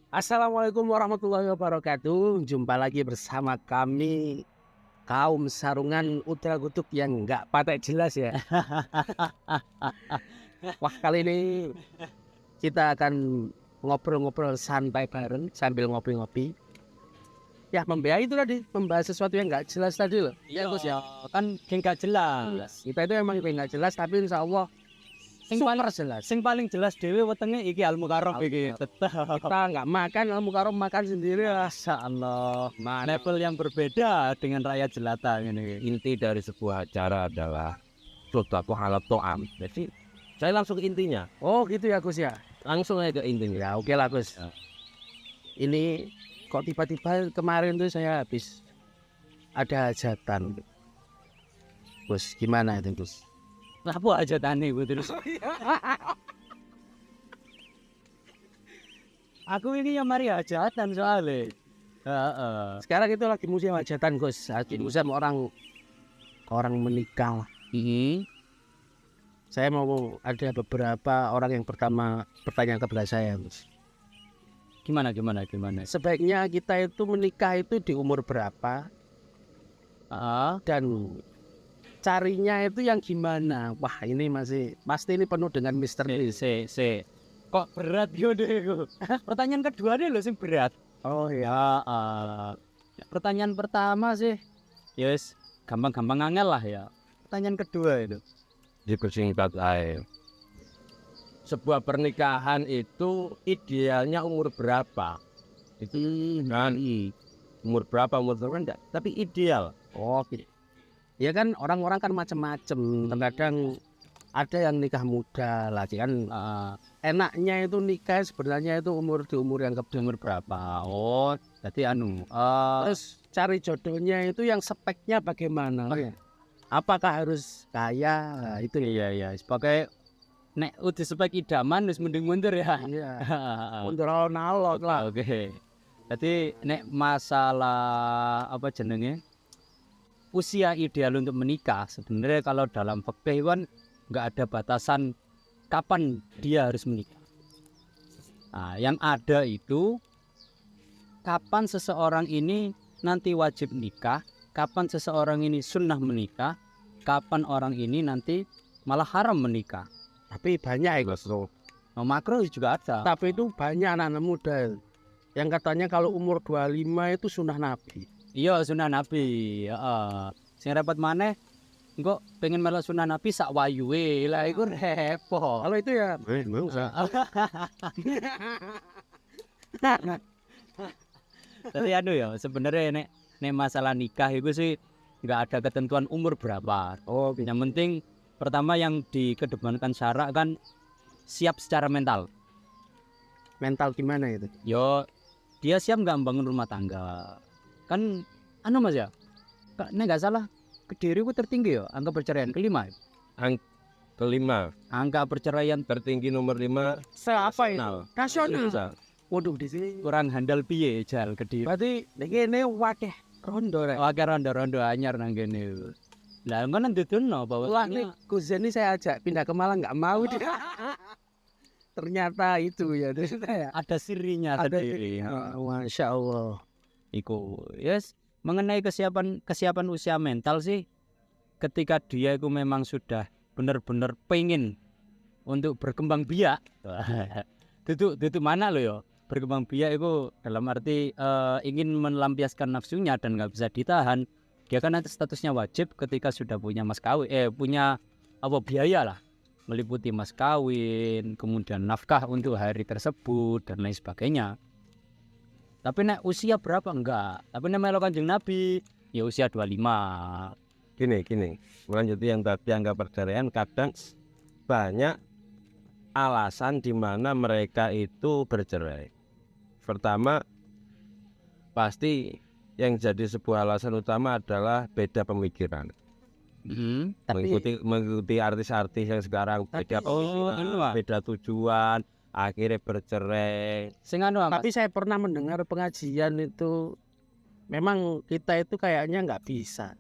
Assalamualaikum warahmatullahi wabarakatuh. Jumpa lagi bersama kami kaum sarungan Ultra Kutub yang nggak patek jelas ya. Wah, kali ini kita akan ngobrol-ngobrol santai bareng sambil ngopi-ngopi. Ya, membahas sesuatu yang nggak jelas tadi loh. Iya, Gus ya. Kan nggak jelas. Kita itu emang nggak jelas, tapi insya Allah super jelas. Sing paling jelas dhewe wetenge iki Al Mukarram iki. Tetep Kita nggak makan, Al Mukarram makan sendiri. masyaallah. Level yang berbeda dengan rakyat jelata ini. Inti dari sebuah acara adalah suatu halal to'am. Jadi saya langsung ke intinya, Oh gitu ya Gus ya. langsung aja ke intinya. Ya oke lah Gus. Ya. Ini kok tiba-tiba kemarin tuh saya habis ada hajatan. Gus gimana itu Gus? Apa aja tani gue terus. Aku ini yang mari hajatan soalnya. Heeh. Sekarang itu lagi musim hajatan Gus. Lagi musim orang menikah. Saya mau ada beberapa orang yang pertama bertanya kepada saya Gus. Gimana? Sebaiknya kita itu menikah itu di umur berapa? Dan carinya itu yang gimana? Wah ini pasti ini penuh dengan misteri. Kok berat yo deh. Pertanyaan kedua deh lo sing berat. Oh ya. Pertanyaan pertama sih, yes, gampang-gampang angel lah ya. Pertanyaan kedua itu. Dipersingkat aja. Sebuah pernikahan itu idealnya umur berapa? Itu kan umur berapa enggak, tapi ideal. Oke. Ya kan orang-orang kan macam-macam. Terkadang ada yang nikah muda lagi kan. Enaknya itu nikah sebenarnya itu di umur yang umur berapa? Oh, jadi Terus cari jodohnya itu yang speknya bagaimana? Apakah harus kaya? Nah, itu iya. Sebagai nek udah spek idaman wis mending mundur ya. Iya. Mundur alot lah. Oke. Jadi nek masalah apa jenenge? Usia ideal untuk menikah sebenarnya kalau dalam fikih kan nggak ada batasan kapan dia harus menikah. Nah, yang ada itu kapan seseorang ini nanti wajib nikah, kapan seseorang ini sunnah menikah, kapan orang ini nanti malah haram menikah. Tapi banyak ya Gus. Makro juga ada. Tapi itu banyak anak-anak muda yang katanya kalau umur 25 itu sunnah Nabi. Iya sunnah Nabi. Sing repot maneh engko pengen melok sunnah Nabi sak wayuwe. Lah iku repot. Kalau itu ya enggak usah. Tapi ya sebenarnya nek masalah nikah itu sih nggak ada ketentuan umur berapa. Oh, yang penting pertama yang dikedepankan syarak kan siap secara mental. Mental gimana itu? Yo dia siap nggak membangun rumah tangga. Kan Mas ya, nek nggak salah Kediri itu tertinggi ya angka perceraian kelima. Kelima, Angka perceraian tertinggi nomor 5 Apa itu? nasional. Nasional. Waduh di sini. kurang handal piye jal Kediri. Berarti ini wakeh rondo rek. Oke rondo anyar nang kene. Lah ngono ndudono bahwa Wah nih Gus ini saya ajak pindah ke Malang nggak mau dia. Ternyata itu ya. ada sirinya Ada sendiri. Masya Allah. Iku yes mengenai kesiapan usia mental sih ketika dia itu memang sudah benar-benar pengen untuk berkembang biak. Itu mana lo ya berkembang biak itu dalam arti ingin melampiaskan nafsunya dan nggak bisa ditahan. Dia kan nanti statusnya wajib ketika sudah punya mas kawin, punya apa biaya lah, meliputi mas kawin, kemudian nafkah untuk hari tersebut dan lain sebagainya. Tapi nek usia berapa enggak? Tapi nek melo Kanjeng Nabi ya usia 25. Gini, melanjuti yang tadi angka perceraian, kadang banyak alasan di mana mereka itu bercerai. Pertama, pasti yang jadi sebuah alasan utama adalah beda pemikiran. Mengikuti artis-artis yang sekarang beda pemikiran, beda tujuan, akhirnya bercerai. Tapi saya pernah mendengar pengajian itu memang kita itu kayaknya nggak bisa.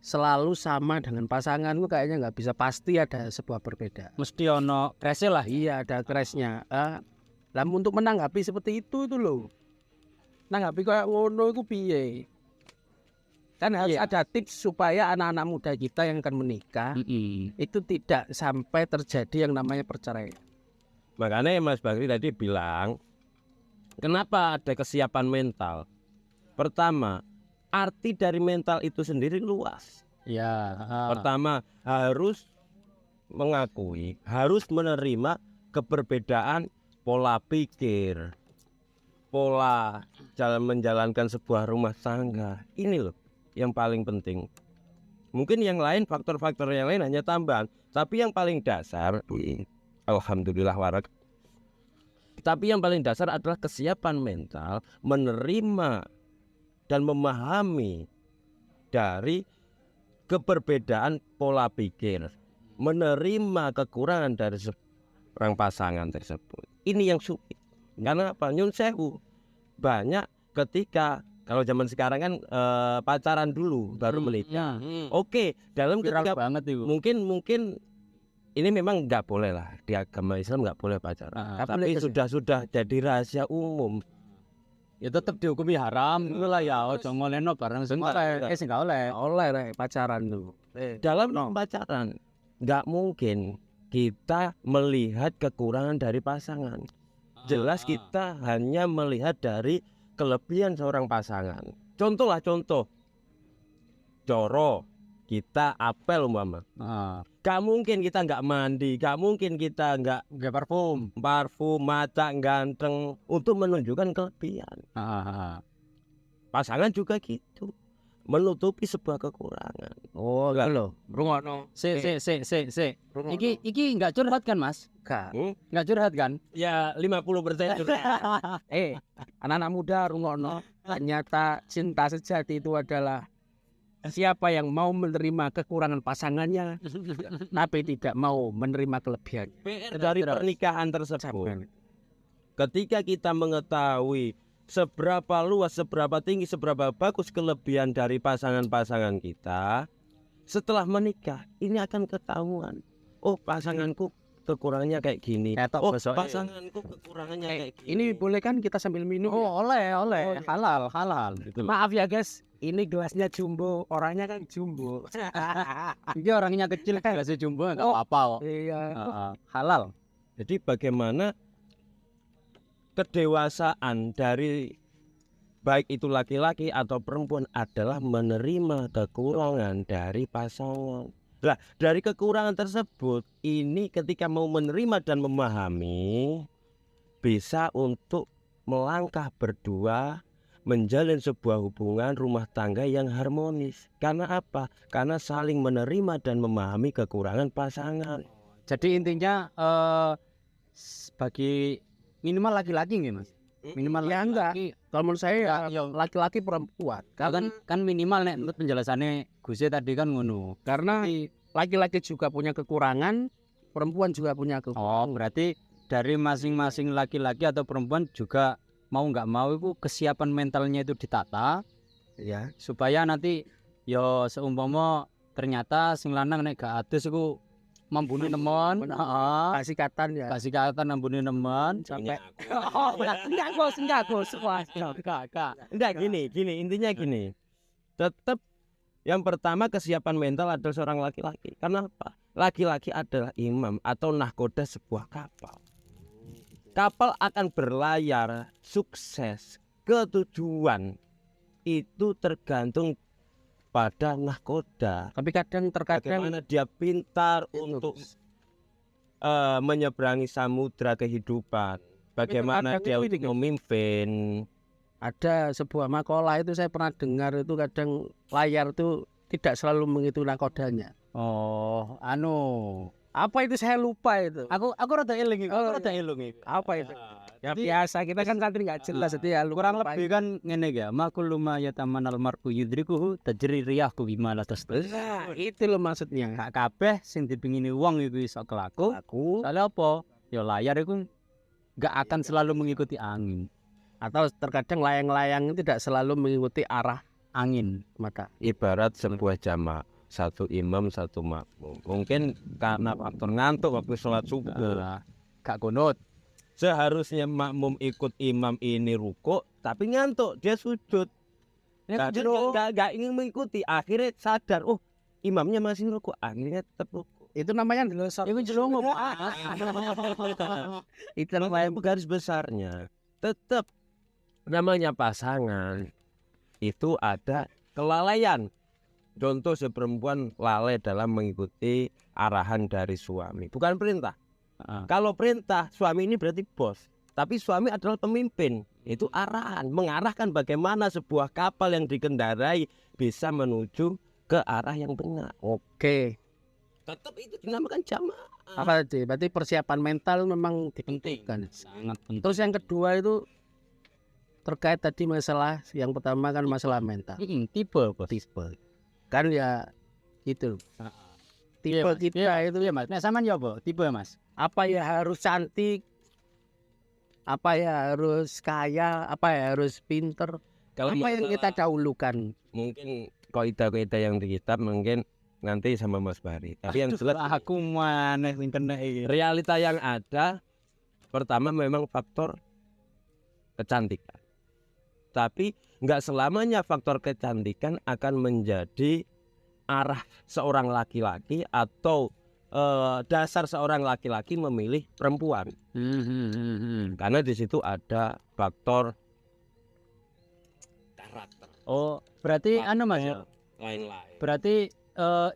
selalu sama dengan pasanganku kayaknya nggak bisa, pasti ada sebuah perbedaan. Mesti ono krese lah. Iya, ada crashnya. Lah untuk menanggapi seperti itu loh. Nanggapi kayak ngono iku piye? Kan harus Iya. ada tips supaya anak-anak muda kita yang akan menikah itu tidak sampai terjadi yang namanya perceraian. Makanya Mas Bakri tadi bilang, kenapa ada kesiapan mental? Pertama, arti dari mental itu sendiri luas. Ya, Pertama, harus mengakui, harus menerima keberbedaan pola pikir, pola jalan menjalankan sebuah rumah tangga. Ini loh yang paling penting. Mungkin yang lain, faktor-faktor yang lain hanya tambahan, tapi yang paling dasar, alhamdulillah warak. Tapi yang paling dasar adalah kesiapan mental menerima dan memahami dari keberbedaan pola pikir, menerima kekurangan dari seorang pasangan tersebut. Ini yang sulit. Karena apa? Nyun sewu. Banyak ketika kalau zaman sekarang kan pacaran dulu baru menikah. Oke, dalam viral ketika banget itu. mungkin ini memang nggak boleh lah, di agama Islam nggak boleh pacaran. Tapi sudah jadi rahasia umum. Ya tetap dihukumi haram itu lah ya. Ojo ngoleno bareng semua. Sing gak oleh. Oleh rek pacaran tuh. Dalam pacaran nggak mungkin kita melihat kekurangan dari pasangan. Jelas kita hanya melihat dari kelebihan seorang pasangan. Contoh, coro kita apel umpama. Gak mungkin kita nggak mandi, gak mungkin kita nggak parfum, mata ganteng untuk menunjukkan kelebihan. Pasangan juga gitu, menutupi sebuah kekurangan. Oh, lho, rungokno. Si. Iki enggak curhat kan, Mas? Gak. Enggak curhat kan? Ya 50% curhat. Anak-anak muda rungokno. Ternyata cinta sejati itu adalah siapa yang mau menerima kekurangan pasangannya tapi tidak mau menerima kelebihannya. Dari pernikahan tersebut, ketika kita mengetahui seberapa luas, seberapa tinggi, seberapa bagus kelebihan dari pasangan-pasangan kita, setelah menikah ini akan ketahuan. Oh, pasanganku kekurangannya kayak gini. Oh, pasanganku kekurangannya kayak gini. Ini boleh kan kita sambil minum? Oh, oleh. Halal gitu. Maaf ya guys, ini gelasnya jumbo, orangnya kan jumbo. Ini orangnya kecil kan gelasnya jumbo enggak apa-apa kok. Iya. Halal. Jadi bagaimana kedewasaan dari baik itu laki-laki atau perempuan adalah menerima kekurangan dari pasangan. Nah, dari kekurangan tersebut ini ketika mau menerima dan memahami, bisa untuk melangkah berdua menjalin sebuah hubungan rumah tangga yang harmonis. Karena apa? Karena saling menerima dan memahami kekurangan pasangan. Jadi intinya bagi minimal laki-laki nih, Mas. Minimal Ya enggak. Kalau menurut saya ya laki-laki perempuan. Kan minimal nek menurut penjelasannya Gus tadi kan ngono. Karena laki-laki juga punya kekurangan, perempuan juga punya kekurangan. Oh, berarti dari masing-masing laki-laki atau perempuan juga mau nggak mau itu kesiapan mentalnya itu ditata Ya, supaya nanti yo seumpama ternyata sing lanang nek gak adus iku membunuh nemen, kasih katan ya. kasih kata nambuni nemen Sampai enggak Gus. Wah, Enggak, gini, intinya gini. Tetap yang pertama kesiapan mental adalah seorang laki-laki. Karena apa? Laki-laki adalah imam atau nahkoda sebuah kapal. Kapal akan berlayar sukses ke tujuan itu tergantung pada nahkoda. Tapi terkadang Bagaimana dia pintar untuk menyeberangi samudra kehidupan. Bagaimana dia untuk memimpin. ada sebuah makalah itu saya pernah dengar itu kadang layar itu tidak selalu menghitung nakodanya. Oh, Apa itu saya lupa itu. aku rada eling iki. Apa itu? Ya Jadi- biasa kita kan santri nggak jelas itu ya. Kurang lebih kan ngene ya, makul luma yatamanal mar'u yudrikuhu tajri riyahu bima la tastas. Nah, itu loh maksudnya. Gak kabeh sing dipingini wong iku iso kelaku. Aku Soalnya apa? Ya layar iku gak akan selalu mengikuti angin. atau terkadang layang-layang itu tidak selalu mengikuti arah Angin. mata. Ibarat sebuah jamak. satu imam satu makmum. Mungkin karena faktor ngantuk waktu sholat subuh. Gak kunut. Seharusnya makmum ikut imam ini rukuk, tapi ngantuk dia sujud. Ya, Dia nggak ingin mengikuti, akhirnya sadar, oh imamnya masih rukuk, akhirnya tetap rukuk. Itu namanya delosor. Iku jelungup. Itu namanya Garis besarnya tetap namanya pasangan itu ada kelalaian. Contoh si perempuan lalai dalam mengikuti arahan dari suami, bukan perintah. Kalau perintah suami ini berarti bos, tapi suami adalah pemimpin. Itu arahan, mengarahkan bagaimana sebuah kapal yang dikendarai bisa menuju ke arah yang benar. Oke. Tetap itu dinamakan jamaah. Apa tadi? Berarti persiapan mental memang dipentingkan. Sangat penting. Terus yang kedua itu terkait tadi masalah yang pertama kan masalah mental. Tipe bos. Tipe. Kan ya gitu. Tipe Iya, Mas. kita itu Iya mas. Nah sama ya apa? Tipe mas. apa ya harus cantik, apa ya harus kaya, apa ya harus pinter, Kalau apa yang kita dahulukan. mungkin kaidah-kaidah yang di kitab mungkin nanti sama Mas Bari. Tapi yang jelas Aku mana sing kena iki. realita yang ada pertama memang faktor kecantikan. Tapi nggak selamanya faktor kecantikan akan menjadi arah seorang laki-laki atau dasar seorang laki-laki memilih perempuan. Karena di situ ada faktor karakter. Oh, berarti anu mas. Lain-lain. Berarti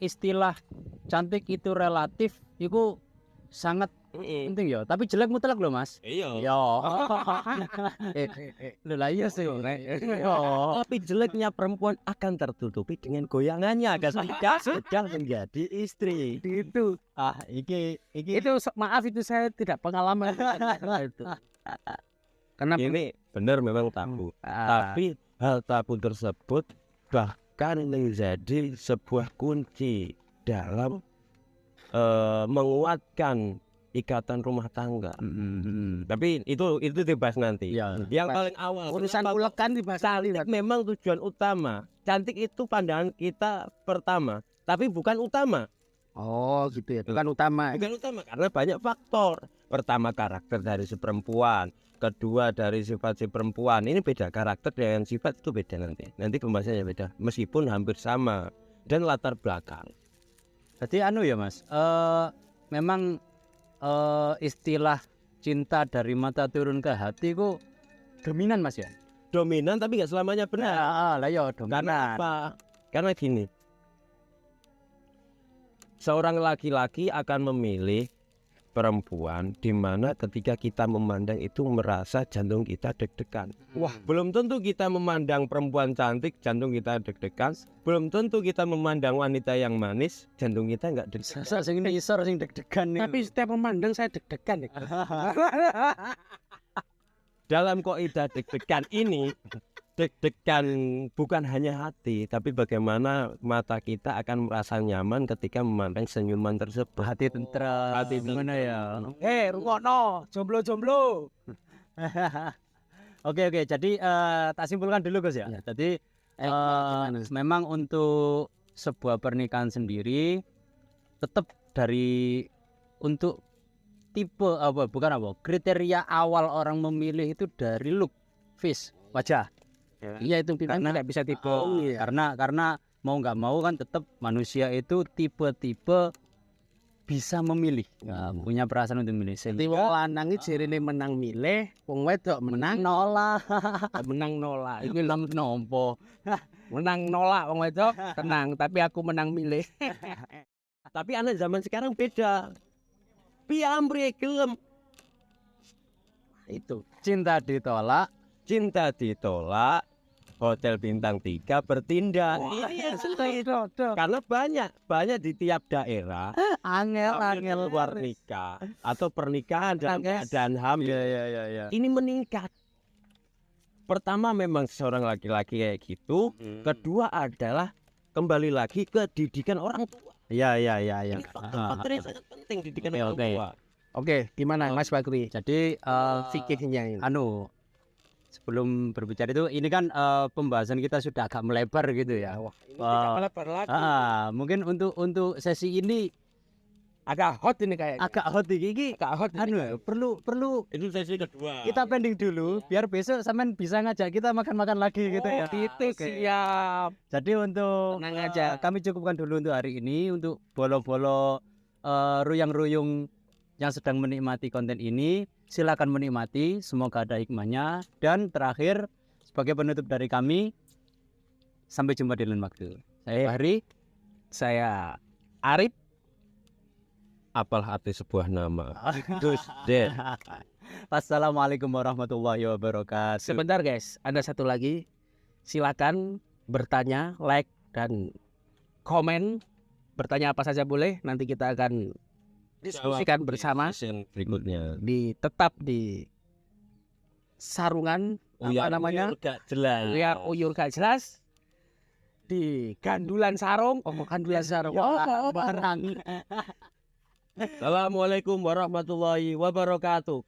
istilah cantik itu relatif, itu sangat penting ya. Tapi jelek mutlak loh mas. Iya. Yo. Lho lah iya sih. Yo. Tapi jeleknya perempuan akan tertutupi dengan goyangannya ketika sedang menjadi istri. Itu Iki maaf itu saya tidak pengalaman itu. Karena Ini benar memang tabu. Tapi hal tabu tersebut bahkan menjadi sebuah kunci dalam menguatkan ikatan rumah tangga. Tapi itu dibahas nanti. Ya. Yang paling awal urusan ulekan dibahas cantik memang tujuan utama. Cantik itu pandangan kita pertama, tapi bukan utama. Oh gitu ya, bukan utama. Bukan utama karena banyak faktor. Pertama karakter dari si perempuan, kedua dari sifat si perempuan. Ini beda, karakter dengan sifat itu beda nanti. Nanti pembahasannya beda, meskipun hampir sama dan latar belakang. Jadi anu ya mas, memang istilah cinta dari mata turun ke hati ku dominan mas ya. Dominan tapi nggak selamanya benar. Lah ya Karena dominan. apa? Karena gini, seorang laki-laki akan memilih perempuan di mana ketika kita memandang itu merasa jantung kita deg-degan. Wah, belum tentu kita memandang perempuan cantik jantung kita deg-degan. Belum tentu kita memandang wanita yang manis jantung kita nggak deg-degan. Sasa sing nisor sing deg-degan Tapi setiap memandang saya deg-degan ya. Dalam kaidah deg-degan ini, deg-degan bukan hanya hati, tapi bagaimana mata kita akan merasa nyaman ketika memandang senyuman tersebut. hati tentrem. Hati gimana ya? Rungokno, jomblo-jomblo. Oke, jadi tak simpulkan dulu Gus ya. Ya. Jadi Gimana? memang untuk sebuah pernikahan sendiri tetap dari untuk tipe apa bukan apa kriteria awal orang memilih itu dari look, face, wajah. Iya itu kita Karena- tidak bisa tipe. Iya. Karena mau nggak mau kan tetap manusia itu tipe-tipe bisa memilih, punya perasaan untuk memilih. Jadi wong lanang iki jerene menang milih, wong wedok menang nolak, menang nolak. itu nompo. Menang nolak wong wedok tenang, tapi aku menang milih. Tapi anak zaman sekarang beda. Piambre gelem Itu. Cinta ditolak, cinta ditolak, hotel bintang 3 bertindak. Iya, itu. Karena banyak di tiap daerah angel luar nikah atau pernikahan dalam keadaan hamil. ya. Ini meningkat. Pertama memang seorang laki-laki kayak gitu. Kedua adalah kembali lagi ke didikan orang tua. Ya. Ini faktor-faktor yang sangat penting didikan orang Oke. tua. Oke, gimana Mas Bakri? Jadi Fikihnya ini. anu sebelum berbicara itu ini kan pembahasan kita sudah agak melebar gitu ya. Melebar lagi. Mungkin untuk sesi ini Agak hot ini kayaknya. agak hot iki Agak hot. anu ya, perlu Itu sesi kedua. kita pending dulu biar besok sampean bisa ngajak kita makan-makan lagi gitu ya. Itu siap. Jadi untuk Tenang aja. kami cukupkan dulu untuk hari ini untuk bolo-bolo ruyang-ruyung yang sedang menikmati konten ini. Silakan menikmati, semoga ada hikmahnya. Dan terakhir sebagai penutup dari kami, sampai jumpa di lain waktu. Saya Hari, Saya Arif. Apal hati sebuah nama. Gus Den. Wassalamualaikum warahmatullahi wabarakatuh. Sebentar guys, ada satu lagi. Silakan bertanya, like dan komen. Bertanya apa saja boleh. Nanti kita akan diskusikan bersama. Sesi berikutnya. Tetap di sarungan apa namanya? Gak jelas. Liar uyur gak jelas. Di gandulan sarung. Gandulan sarung. Barang. Assalamualaikum warahmatullahi wabarakatuh.